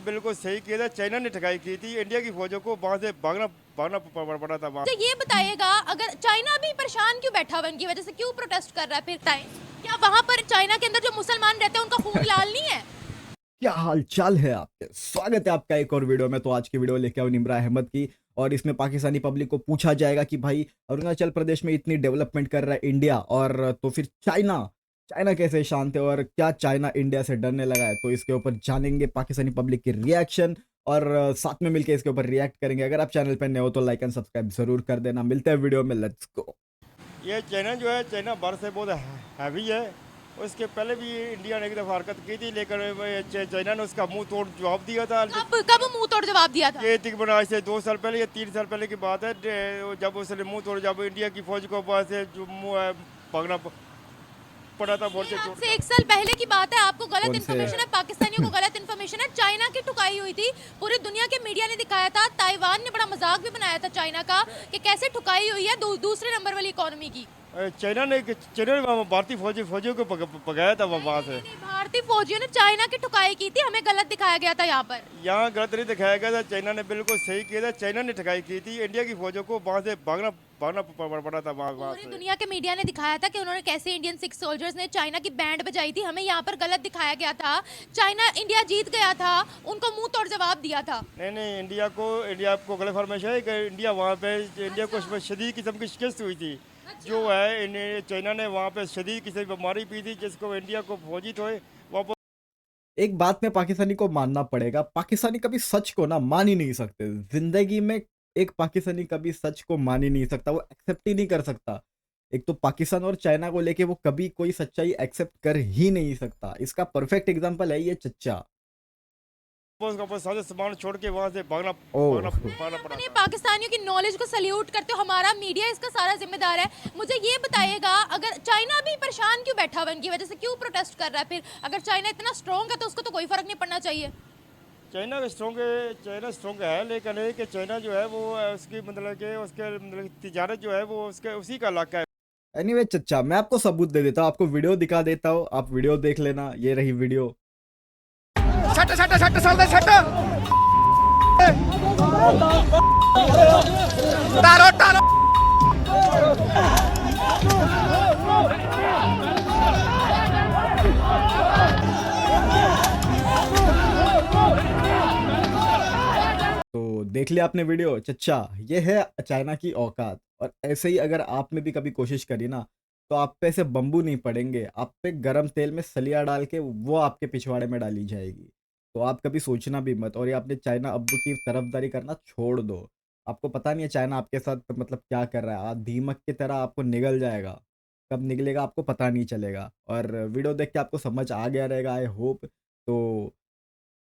बिल्कुल सही किया था। चाइना ने ठगाई की थी, इंडिया की फौजों को वहां से भागना भागना पड़ा था वहां। तो ये बताइएगा, अगर चाइना भी परेशान क्यों बैठा हुआ इनकी वजह से, क्यों प्रोटेस्ट कर रहा है फिर टाइम? क्या वहां पर चाइना के अंदर जो मुसलमान रहते हैं उनका खून लाल नहीं है? क्या हाल चाल है आपके? स्वागत है आपका एक और वीडियो में। तो आज की वीडियो लेके आओ निम्रा अहमद की, और इसमें पाकिस्तानी पब्लिक को पूछा जाएगा कि भाई अरुणाचल प्रदेश में इतनी डेवलपमेंट कर रहा है इंडिया, और तो फिर चाइना चाइना कैसे शांत है, और क्या चाइना इंडिया से डरने लगा है? तो इसके ऊपर जानेंगे पाकिस्तानी पब्लिक की रिएक्शन, और साथ में मिलकर इसके ऊपर रिएक्ट करेंगे। अगर आप चैनल पर नए हो तो लाइक एंड सब्सक्राइब जरूर कर देना। मिलते हैं वीडियो में, लेट्स गो। ये चाइना जो है, चाइना भारत से बहुत हैवी है। उसके पहले भी इंडिया ने एक दफा हरकत की थी, लेकिन चाइना ने उसका मुंह तोड़ जवाब दिया था। कब कब मुंह तोड़ जवाब दिया था? ये तकरीबन आज से 2 साल पहले या 3 साल पहले की बात है, जब उसने मुंह तोड़, जब इंडिया की फौज को वहां से जो मुंह भागना पड़ा था बोल ये से आज से 1 साल पहले की बात है। आपको गलत कौन से? इन्फॉर्मेशन है, पाकिस्तानियों को गलत इन्फॉर्मेशन है। चाइना की ठुकाई हुई थी, पूरी दुनिया के मीडिया ने दिखाया था। ताइवान ने बड़ा मजाक भी बनाया था चाइना का कि कैसे ठुकाई हुई है दूसरे नंबर वाली इकोनॉमी की। चाइना ने भारतीय फौजियों को पकाया था वहां से। नहीं, भारतीय फौजियों ने चाइना की ठुकाई की थी, हमें गलत दिखाया गया था यहाँ पर। यहाँ गलत नहीं दिखाया गया था, चाइना ने बिल्कुल सही किया था। चाइना ने ठगाई की थी, इंडिया की फौजों को वहां से भागना भागना पड़ा था वहां पूरी से। दुनिया के मीडिया ने दिखाया था कि उन्होंने कैसे इंडियन सिख सोल्जर्स ने चाइना की बैंड बजाई थी, हमें यहाँ पर गलत दिखाया गया था। चाइना इंडिया जीत गया था, उनको मुंह तोड़ जवाब दिया था। नहीं, इंडिया को गलत फरमाइश है कि इंडिया वहाँ पे, इंडिया को शदीद किस्म की शिकस्त हुई थी। जो है चाइना ने वहाँ पे शदीद किस्म की बीमारी पी थी, जिसको इंडिया को फौजी थे वापस। एक बात में पाकिस्तानी को मानना पड़ेगा, पाकिस्तानी कभी सच को ना मान ही नहीं सकते जिंदगी में। एक पाकिस्तानी कभी सच को मान ही नहीं सकता, वो एक्सेप्ट ही नहीं कर सकता। एक तो पाकिस्तान और चाइना को लेके वो कभी कोई सच्चाई एक्सेप्ट कर ही नहीं सकता। इसका परफेक्ट एग्जांपल है ये चच्चा। वापस सारे सामान छोड़ के वहाँ से भागना ओह। भागना भागना पड़ा अपने था। पाकिस्तानियों की नॉलेज को सल्यूट करते हो, हमारा मीडिया इसका सारा जिम्मेदार है। मुझे ये बताइएगा, अगर चाइना भी परेशान क्यों बैठा हुआ इनकी वजह से, क्यों प्रोटेस्ट कर रहा है फिर? अगर चाइना इतना स्ट्रॉन्ग है तो उसको तो कोई फर्क नहीं पड़ना चाहिए। चाइना स्ट्रॉन्ग है, लेकिन है कि चाइना जो है वो उसकी उसके तिजारत जो है वो उसके उसी का इलाका है। एनीवे चच्चा, मैं आपको सबूत दे देता हूँ, आपको वीडियो दिखा देता हूँ, आप वीडियो देख लेना। ये रही वीडियो। सट सट सट साल सट तारो तारो तो देख लिया आपने वीडियो चच्चा, ये है चाइना की औकात। और ऐसे ही अगर आप में भी कभी कोशिश करी ना, तो आप पे ऐसे बम्बू नहीं पड़ेंगे, आप पे गरम तेल में सलिया डाल के वो आपके पिछवाड़े में डाली जाएगी। तो आप कभी सोचना भी मत, और ये आपने चाइना अब्बू की तरफदारी करना छोड़ दो। आपको पता नहीं है चाइना आपके साथ मतलब क्या कर रहा है। आप दीमक की तरह आपको निगल जाएगा, कब निकलेगा आपको पता नहीं चलेगा। और वीडियो देख के आपको समझ आ गया रहेगा, आई होप। तो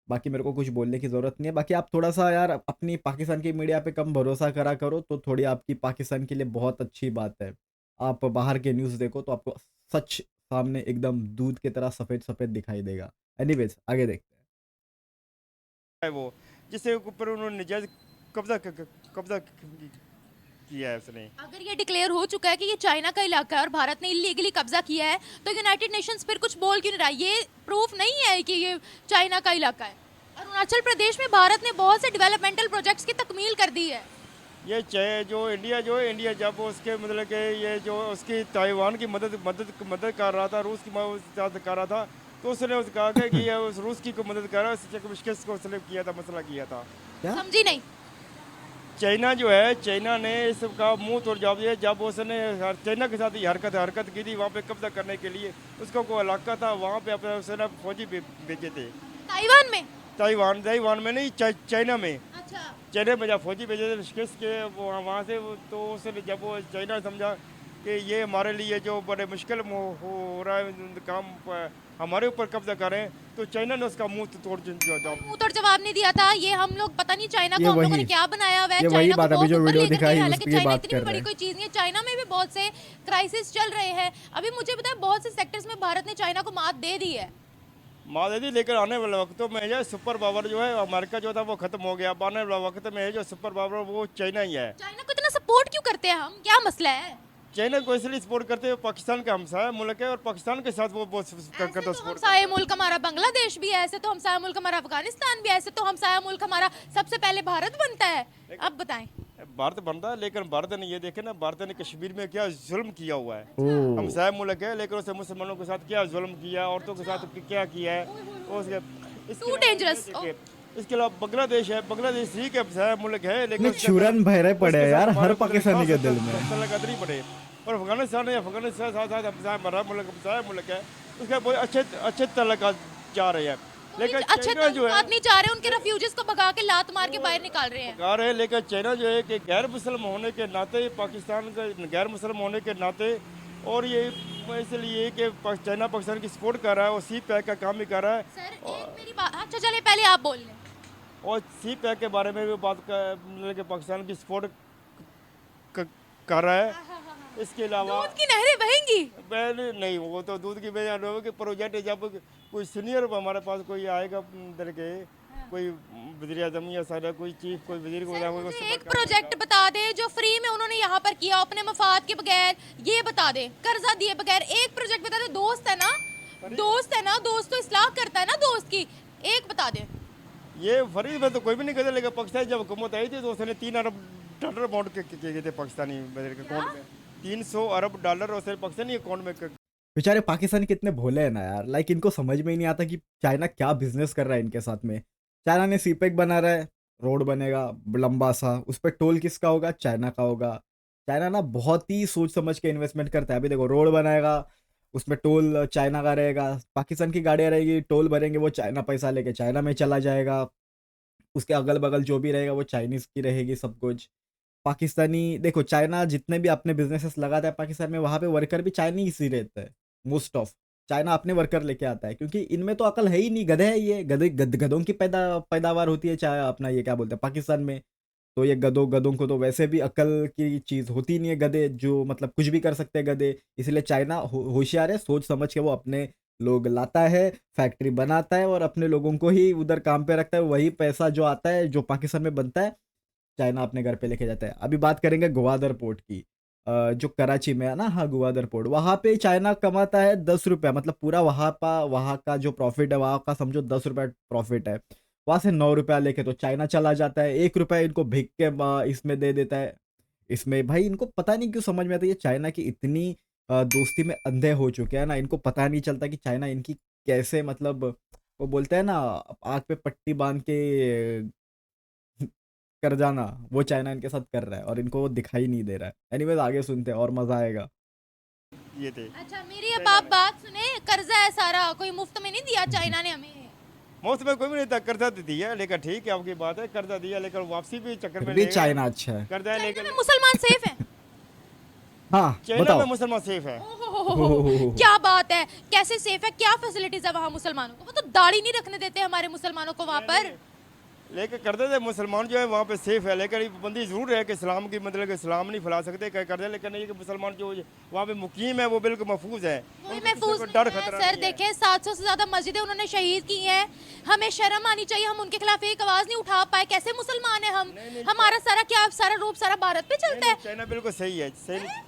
बाकी मेरे को कुछ बोलने की ज़रूरत नहीं है। बाकी आप थोड़ा-सा यार अपनी पाकिस्तान की मीडिया पे कम भरोसा करा करो, तो थोड़ी आपकी पाकिस्तान के लिए बहुत अच्छी बात है। आप बाहर के न्यूज़ देखो तो आपको सच सामने एकदम दूध की तरह सफ़ेद-सफ़ेद दिखाई देगा। एनीवेज़ आगे देखते हैं। है वो, जिसके ऊपर उन्होंने नजायज कब्जा किया है उसने। अगर ये डिक्लेयर हो चुका है कि ये चाइना का इलाका है और भारत ने इलीगली कब्जा किया है, तो यूनाइटेड नेशंस फिर कुछ बोल क्यों नहीं रहा? ये प्रूफ नहीं है कि ये चाइना का इलाका है। अरुणाचल प्रदेश में भारत ने बहुत से डेवलपमेंटल प्रोजेक्ट्स की तकमील कर दी है। ये जो इंडिया जब उसके मतलब कि ये जो उसकी ताइवान की मदद कर रहा था, रूस की मदद कर रहा था, तो उसने कहा कि ये उस रूस की को मदद कर रहा है, मुश्किल को उसने किया था, मसला किया था। क्या? समझी नहीं? चाइना ने इसका मुंह तोड़ जवाब दिया, जब उसने चाइना के साथ ही हरकत की थी वहाँ पे कब्जा करने के लिए। उसका कोई इलाका था वहाँ पे, अपने उसने फौजी भेजे थे। ताइवान में? ताइवान में नहीं, चाइना में। अच्छा। चाइना में जब फौजी भेजे थे शिकस्त के वहाँ से, तो उसने जब वो चाइना समझा कि ये हमारे लिए जो बड़े मुश्किल हो रहा है काम, हमारे ऊपर कब्जा करें, तो चाइना ने उसका मुंह तोड़ जवाब नहीं दिया था। ये हम लोग पता नहीं चाइना को हम लोगों ने क्या बनाया हुआ है। ये वही चाइना को बात अभी बहुत जो ऊपर वीडियो लेकर दिखाई गए, हालांकि उसकी चाइना बात इतनी कर भी रहे बड़ी हैं। कोई चीज नहीं है। चाइना में भी बहुत से क्राइसिस चल रहे हैं। अभी मुझे पता है बहुत से सेक्टर्स में भारत ने चाइना को मात दे दी है। माँ दीदी, लेकर आने वाले वक्तों में जो सुपर पावर जो है अमेरिका जो था वो खत्म हो गया। अब आने वाले वक्त में जो सुपर पावर वो चाइना ही है। चाइना को इतना सपोर्ट क्यों करते हैं हम? क्या मसला है? चाइना को इसलिए सपोर्ट करते हैं, पाकिस्तान का हमसाया मुल्क है और पाकिस्तान के साथ वो बहुत करता तो सपोर्ट। हमसाया मुल्क हमारा बांग्लादेश भी है, ऐसे तो हमसाया मुल्क हमारा अफगानिस्तान भी है, ऐसे तो हमसाया मुल्क हमारा सबसे पहले भारत बनता है। अब बताएं। भारत बनता है, लेकिन भारत ने ये देखे ना, भारत ने कश्मीर में क्या जुल्म किया हुआ है। ओह हमसाया मुल्क है, लेकिन उसने मुसलमानों के साथ क्या जुल्म किया, औरतों के साथ क्या किया है। Too dangerous. इसके अलावा बांग्लादेश है, बांग्लादेश ठीक है, हमसाया मुल्क है, लेकिन नहीं, चूरन भरे पड़े हैं यार हर पाकिस्तानी के दिल में। कदरी पड़े। और अफगानिस्तान है, अफगानिस्तान साथ साथ हमसाया हमारा मुल्क, हमसाया मुल्क है, उसका बहुत अच्छे तल्लुकात जा रहे हैं। लेकिन अच्छे चाइना जो है तल्लुकात नहीं चाह रहे, उनके रेफ्यूजीज को भगा के लात मार के बाहर निकाल रहे हैं। कार है, लेकिन चाइना जो है कि गैर मुस्लिम होने के नाते, पाकिस्तान का गैर मुस्लिम होने के नाते, और ये इसलिए कि चाइना पाकिस्तान की सपोर्ट कर रहा है और सी पैक का काम भी कर रहा है। सर एक मेरी बात, अच्छा चले पहले आप बोल लें। और सी पैक के बारे में भी बात मतलब कि पाकिस्तान की सपोर्ट कर रहा है। इसके अलावा दूध की नहरें बहेंगी। पहले नहीं, वो तो दूध की वजह हो कि प्रोजेक्ट जब कोई सीनियर हमारे पास कोई आएगा इधर के, कोई वज़ीर आज़म या सारा कोई चीफ कोई वजीर को बताया, मुझे एक प्रोजेक्ट बता दे जो फ्री में उन्होंने यहाँ पर किया अपने मफाद के बगैर, ये बता दे, कर्जा दिए बगैर एक प्रोजेक्ट बता दे। दोस्त है ना, दोस्त तो इस्लाह करता है ना दोस्त की, एक बता दे। ये फरीद में तो कोई भी नहीं कहते, लेकिन पाकिस्तान जब हुकूमत आई थी तो उसने $3 अरब अमाउंट किए गए थे पाकिस्तानी वज़ीर के अकाउंट में। $300 अरब उसने पाकिस्तानी अकाउंट में। बेचारे पाकिस्तानी कितने भोले हैं ना यार, लाइक इनको समझ में ही नहीं आता कि चाइना क्या बिजनेस कर रहा है इनके साथ में। चाइना ने सीपेक बना रहा है, रोड बनेगा लंबा सा, उस पर टोल किसका होगा, चाइना का होगा। चाइना ना बहुत ही सोच समझ के इन्वेस्टमेंट करता है। अभी देखो रोड बनाएगा, उसमें टोल चाइना का रहेगा, पाकिस्तान की गाड़ियाँ रहेगी, टोल भरेंगे, वो चाइना पैसा लेके चाइना में चला जाएगा, उसके अगल बगल जो भी रहेगा वो चाइनीज़ की रहेगी सब कुछ। पाकिस्तानी देखो, चाइना जितने भी अपने बिजनेसेस लगाता है पाकिस्तान में, वहाँ पे वर्कर भी चाइनीज ही रहता है मोस्ट ऑफ। चाइना अपने वर्कर लेके आता है क्योंकि इनमें तो अकल है ही नहीं, गधे है ये, गधों की पैदावार होती है चाहे अपना ये क्या बोलते हैं पाकिस्तान में। तो ये गधों को तो वैसे भी अकल की चीज़ होती नहीं है, गधे जो मतलब कुछ भी कर सकते हैं गधे। इसलिए चाइना होशियार है, सोच समझ के वो अपने लोग लाता है, फैक्ट्री बनाता है और अपने लोगों को ही उधर काम पे रखता है। वही पैसा जो आता है जो पाकिस्तान में बनता है चाइना अपने घर पे लेके जाता है। अभी बात करेंगे ग्वादर पोर्ट की, जो कराची में है ना, हाँ ग्वादर पोर्ट, वहाँ पे चाइना कमाता है 10 रुपया, मतलब पूरा वहाँ का जो प्रॉफिट है वहाँ का समझो 10 रुपया प्रॉफिट है। वहाँ से 9 रुपया लेके तो चाइना चला जाता है, 1 रुपया इनको भिग के इसमें दे देता है। इसमें भाई इनको पता नहीं क्यों समझ में आता है, ये चाइना की इतनी दोस्ती में अंधे हो चुके हैं ना, इनको पता नहीं चलता कि चाइना इनकी कैसे, मतलब वो बोलते हैं ना आँख पे पट्टी बांध के कर जाना, वो चाइना इनके साथ कर रहा है और इनको वो दिखाई नहीं दे रहा है। एनीवेज आगे सुनते हैं और मजा आएगा। ये थे अच्छा मेरी अब आप बात सुने, कर्जा है सारा, कोई मुफ्त में नहीं दिया चाइना ने हमें। मुफ्त में कोई भी नहीं था, कर्जा तो दिया, लेकिन ठीक है आपकी बात है, कर्जा दिया लेकिन वापसी भी चक्कर में भी चाइना अच्छा है। कर्जा है, चाइना लेकिन में मुसलमान सेफ है। हाँ चाइना बताओ। में मुसलमान सेफ है। ओहो, क्या बात है, कैसे सेफ है, क्या फैसिलिटीज है वहाँ मुसलमानों को? वो तो दाढ़ी नहीं रखने देते हमारे मुसलमानों को वहाँ पर। लेकिन करते थे मुसलमान जो है वहाँ पे सेफ है, लेकिन ये बंदी जरूर है कि इस्लाम की मतलब कि इस्लाम नहीं फैला सकते क्या कर दे, लेकिन ये कि मुसलमान जो वहाँ पे मुकीम है वो बिल्कुल महफूज है, वही उनको महफूज किसी को डर नहीं है। खतरा सर नहीं है। देखें 700 से ज्यादा मस्जिदें उन्होंने शहीद की हैं, हमें शर्म आनी चाहिए, हम उनके खिलाफ एक आवाज नहीं उठा पाए, कैसे मुसलमान है हम? हमारा सारा क्या सारा रूप सारा भारत पे चलता है। चाइना बिल्कुल सही है,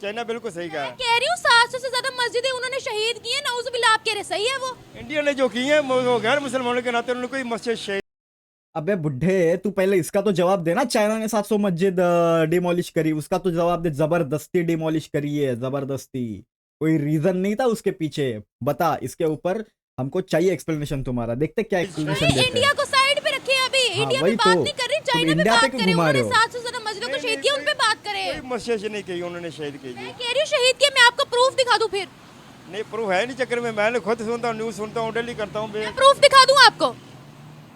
चाइना बिल्कुल सही कहा है। कह रही हूँ 700 से ज्यादा मस्जिदें उन्होंने शहीद की है, नाउजुबिल्लाह, आप कह रहे सही है वो? इंडिया ने जो की है वो गैर मुसलमानों के नाते उन्होंने कोई मस्जिद शहीद। अबे बुढ़े, तू पहले इसका तो जवाब देना, चाइना ने 700 मस्जिद डिमोलिश करी, उसका तो जवाब दे। जबरदस्ती डिमोलिश करी है, जबरदस्ती, कोई रीजन नहीं था उसके पीछे। बता, इसके ऊपर हमको चाहिए एक्सप्लेनेशन तुम्हारा, देखते क्या एक्सप्लेनेशन देते इंडिया हैं। को साइड पे रखे अभी, इंडिया वही पे बात तो। नहीं कर रही, तुम चाइना पे इंडिया पे बात क्यों करें। घुमा रहे उन्होंने हो? 700 से ज्यादा मस्जिदों को शहीद किया, उन पे बात करें। कोई मस्जिद नहीं की उन्होंने शहीद की जी। मैं कह रही हूँ शहीद किया, मैं आपको प्रूफ दिखा दूं फिर? नहीं प्रूफ है नहीं चक्कर में, मैं खुद सुनता हूँ, न्यूज़ सुनता हूँ, डेली करता हूँ। मैं प्रूफ दिखा दूं आपको?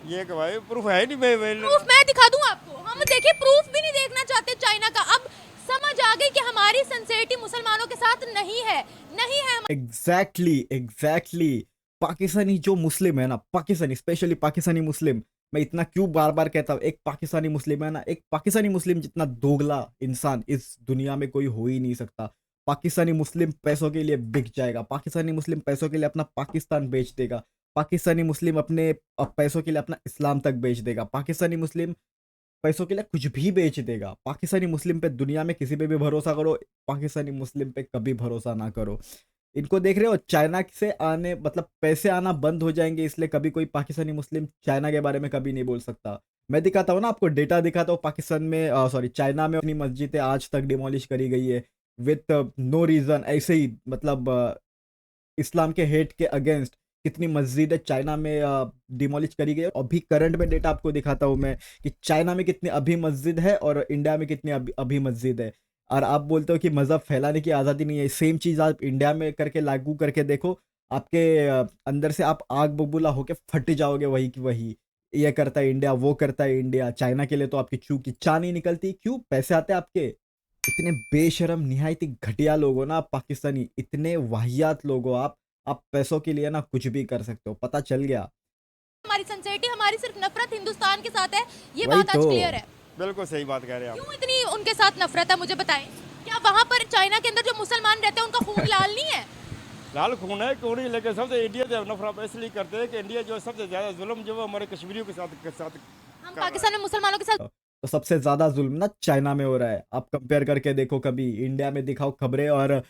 ये कि भाई प्रूफ है नहीं, प्रूफ मैं दिखा दूं आपको? हम देखिए प्रूफ भी नहीं देखना चाहते चाइना का। अब समझ आ गई कि हमारी सिंसेरिटी मुसलमानों के साथ नहीं है, नहीं है। एग्जैक्टली पाकिस्तानी जो मुस्लिम है ना, पाकिस्तानी स्पेशली पाकिस्तानी मुस्लिम, मैं इतना क्यों बार बार कहता हूँ, एक पाकिस्तानी मुस्लिम है ना, एक पाकिस्तानी मुस्लिम जितना दोगला इंसान इस दुनिया में कोई हो ही नहीं सकता। पाकिस्तानी मुस्लिम पैसों के लिए बिक जाएगा, पाकिस्तानी मुस्लिम पैसों के लिए अपना पाकिस्तान बेच देगा, पाकिस्तानी मुस्लिम अपने पैसों के लिए अपना इस्लाम तक बेच देगा, पाकिस्तानी मुस्लिम पैसों के लिए कुछ भी बेच देगा। पाकिस्तानी मुस्लिम पे दुनिया में किसी पे भी भरोसा करो, पाकिस्तानी मुस्लिम पे कभी भरोसा ना करो। इनको देख रहे हो, चाइना से आने मतलब पैसे आना बंद हो जाएंगे, इसलिए कभी कोई पाकिस्तानी मुस्लिम चाइना के बारे में कभी नहीं बोल सकता। मैं दिखाता हूँ ना आपको, डेटा दिखाता हूँ। पाकिस्तान में सॉरी चाइना में अपनी मस्जिदें आज तक डिमोलिश करी गई है विथ नो रीजन, ऐसे ही मतलब इस्लाम के हेट के अगेंस्ट कितनी मस्जिदें चाइना में डिमोलिश करी गई है। अभी करंट में डेटा आपको दिखाता हूँ मैं कि चाइना में कितनी अभी मस्जिद है और इंडिया में कितनी अभी मस्जिद है। और आप बोलते हो कि मज़हब फैलाने की आज़ादी नहीं है, सेम चीज़ आप इंडिया में करके लागू करके देखो, आपके अंदर से आप आग बबूला होके फट जाओगे वही की वही। ये करता है इंडिया, वो करता है इंडिया, चाइना के लिए तो आपकी चू की चा नहीं निकलती, क्यों? पैसे आते हैं आपके। इतने बेशरम निहायत ही घटिया लोग हो ना आप पाकिस्तानी, इतने वाहियात लोग हो आप पैसों के लिए ना कुछ भी कर सकते हो, पता चल गया। हमारी सिंसेरिटी, हमारी सिर्फ नफरत हिंदुस्तान के साथ है, ये वही बात आज तो। क्लियर है। बिल्कुल सही बात कह रहे हैं आप। क्यों इतनी उनके साथ नफरत है, मुझे बताएं। क्या वहाँ पर चाइना के अंदर जो मुसलमान रहते हैं उनका खून लाल नहीं है? लाल खून है क्यों नहीं, लेकिन सबसे इंडिया से नफरत इसलिए करते हैं कि इंडिया जो है सबसे ज्यादा जुल्म जो है हमारे कश्मीरियों के साथ हम कर रहा है। पाकिस्तान में मुसलमानों के साथ तो सबसे ज्यादा जुल्म ना चाइना में हो रहा है। आप कंपेयर करके देखो, कभी इंडिया में दिखाओ खबरें और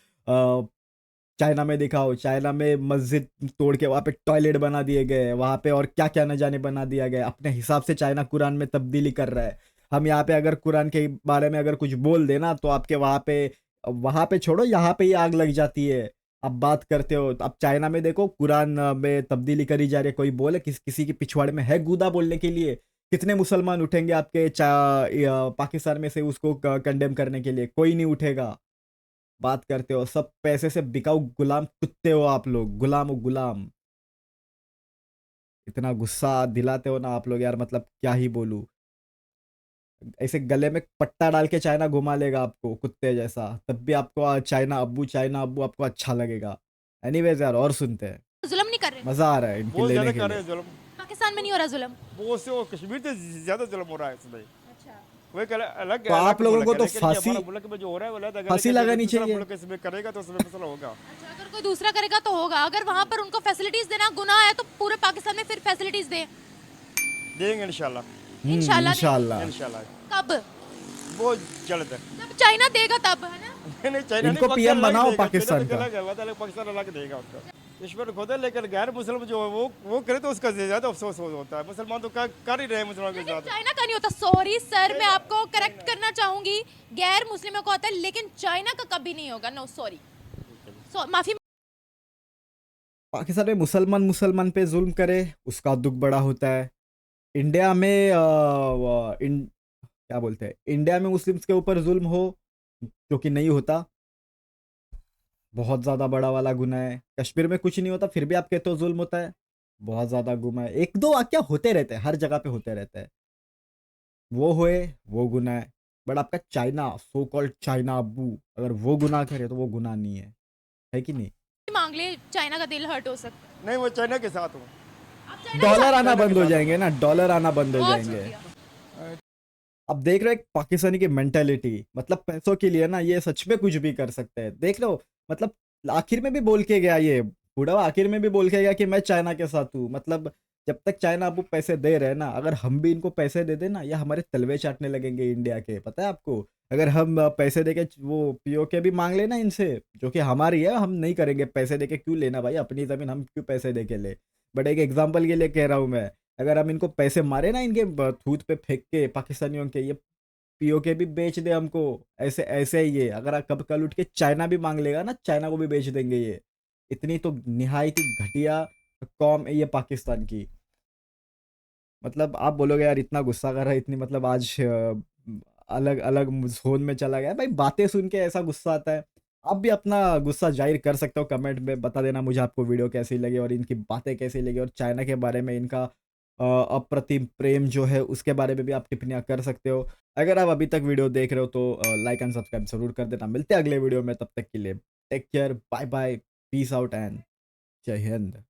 चाइना में दिखाओ। चाइना में मस्जिद तोड़ के वहाँ पे टॉयलेट बना दिए गए, वहाँ पे और क्या क्या न जाने बना दिया गया। अपने हिसाब से चाइना कुरान में तब्दीली कर रहा है। हम यहाँ पे अगर कुरान के बारे में अगर कुछ बोल देना तो आपके वहाँ पे छोड़ो, यहाँ पे ही आग लग जाती है। आप बात करते हो, अब चाइना में देखो कुरान में तब्दीली करी जा रही है, कोई बोले किसी की पिछवाड़े में है गूदा बोलने के लिए, कितने मुसलमान उठेंगे आपके पाकिस्तान में से उसको कंडेम करने के लिए? कोई नहीं उठेगा। बात करते हो, सब पैसे से बिकाऊ गुलाम कुत्ते हो आप लोग, गुलाम हो गुलाम। इतना गुस्सा दिलाते हो ना आप लोग यार, मतलब क्या ही बोलूं। ऐसे गले में पट्टा डाल के चाइना घुमा लेगा आपको कुत्ते जैसा, तब भी आपको चाइना अब्बू आपको अच्छा लगेगा। एनीवेज यार, और सुनते हैं, जुल्म नहीं कर रहे। मजा आ रहा है इनकी बहुत लेने ज्यादा के कर रहे लिए। हैं जुल्म, पाकिस्तान में नहीं हो रहा जुल्म। वो से वो कश्मीर से ज्यादा जुल्म हो रहा है इसमें। अच्छा, वो एक अलग तो आप लोगों को तो लेकिन ये फांसी- हमारा मुल्क में जो हो रहा है वो अलग है, फांसी लेकिन लगानी दूसरा चाहिए। मुल्क इसमें करेगा तो उसमें मसला होगा। अच्छा, अगर कोई दूसरा करेगा तो होगा। अगर वहाँ पर उनको फैसिलिटीज देना गुनाह है तो पूरे पाकिस्तान में फिर फैसिलिटीज दे। देंगे इंशाल्लाह। इंशाल्लाह देंगे। इंशाल्लाह। इंशाल्लाह कब? वो जल्द है। जब चाइना देगा तब, है ना? नहीं चाइना इनको नहीं, PM पाकिस्तान बनाओ अलग देगा, पाकिस्तान चाइना का। अलग है, वो अलग पाकिस्तान अलग देगा उसका। ईश्वर खुद है, लेकिन गैर मुस्लिम जो है वो करे तो उसका ज्यादा अफसोस होता है। मुसलमान तो कर ही रहे हैं मुसलमान के लेकिन साथ। चाइना का नहीं होता। सॉरी सर, मैं आपको करेक्ट करना चाहूंगी। गैर मुस्लिमों को आता है, लेकिन चाइना का कभी नहीं होगा। नो सॉरी, माफी। पाकिस्तान में मुसलमान पे जुल्म करे उसका दुख बड़ा होता है। इंडिया में क्या बोलते हैं, इंडिया में मुस्लिम्स के ऊपर जुल्म हो, जो कि नहीं होता, बहुत ज़्यादा बड़ा वाला गुनाह है। कश्मीर में कुछ नहीं होता फिर भी आप कहते हो जुल्म होता है, बहुत ज़्यादा गुनाह है। एक दो वाक्य होते रहते हैं, हर जगह पे होते रहते हैं, वो होए वो गुनाह है। बट आपका चाइना, सो कॉल्ड चाइना अब्बू, अगर वो गुनाह करे तो वो गुनाह नहीं है कि नहीं? मांग ले, चाइना का दिल हर्ट हो सकता है। नहीं, वो चाइना के साथ हूँ। आप चाइना के डॉलर साथ- आना बंद हो जाएंगे ना, डॉलर आना बंद हो बहुत जाएंगे। शुक्रिया। अब देख रहे हो एक पाकिस्तानी की मेंटेलिटी, मतलब पैसों के लिए ना ये सच में कुछ भी कर सकते हैं। देख लो, मतलब आखिर में भी बोल के गया ये बूढ़ा, आखिर में भी बोल के गया कि मैं चाइना के साथ हूँ। मतलब जब तक चाइना आपको पैसे दे रहे हैं ना, अगर हम भी इनको पैसे दे देना, ये हमारे तलवे चाटने लगेंगे इंडिया के, पता है आपको? अगर हम पैसे देके वो पीओके भी मांग लेना इनसे, जो कि हमारी है, हम नहीं करेंगे। पैसे देके क्यों लेना भाई, अपनी जमीन हम क्यों पैसे देके ले? बट एक एग्जाम्पल के लिए कह रहा हूँ मैं, अगर हम इनको पैसे मारे ना इनके थूत पे फेंक के पाकिस्तानियों के, ये पीओके भी बेच दे हमको, ऐसे ऐसे ही ये अगर कब कल उठ के चाइना भी मांग लेगा ना, चाइना को भी बेच देंगे ये। इतनी तो निहायत ही घटिया कौम है ये पाकिस्तान की। मतलब आप बोलोगे यार इतना गुस्सा कर रहा है, इतनी मतलब आज अलग अलग जोन में चला गया भाई। बातें सुन के ऐसा गुस्सा आता है। आप भी अपना गुस्सा जाहिर कर सकते हो, कमेंट में बता देना मुझे आपको वीडियो कैसी लगी और इनकी बातें कैसी लगी, और चाइना के बारे में इनका अप्रतिम प्रेम जो है उसके बारे में भी आप टिप्पणियां कर सकते हो। अगर आप अभी तक वीडियो देख रहे हो तो लाइक एंड सब्सक्राइब जरूर कर देना। मिलते हैं अगले वीडियो में, तब तक के लिए take care, bye bye, peace out and जय हिंद।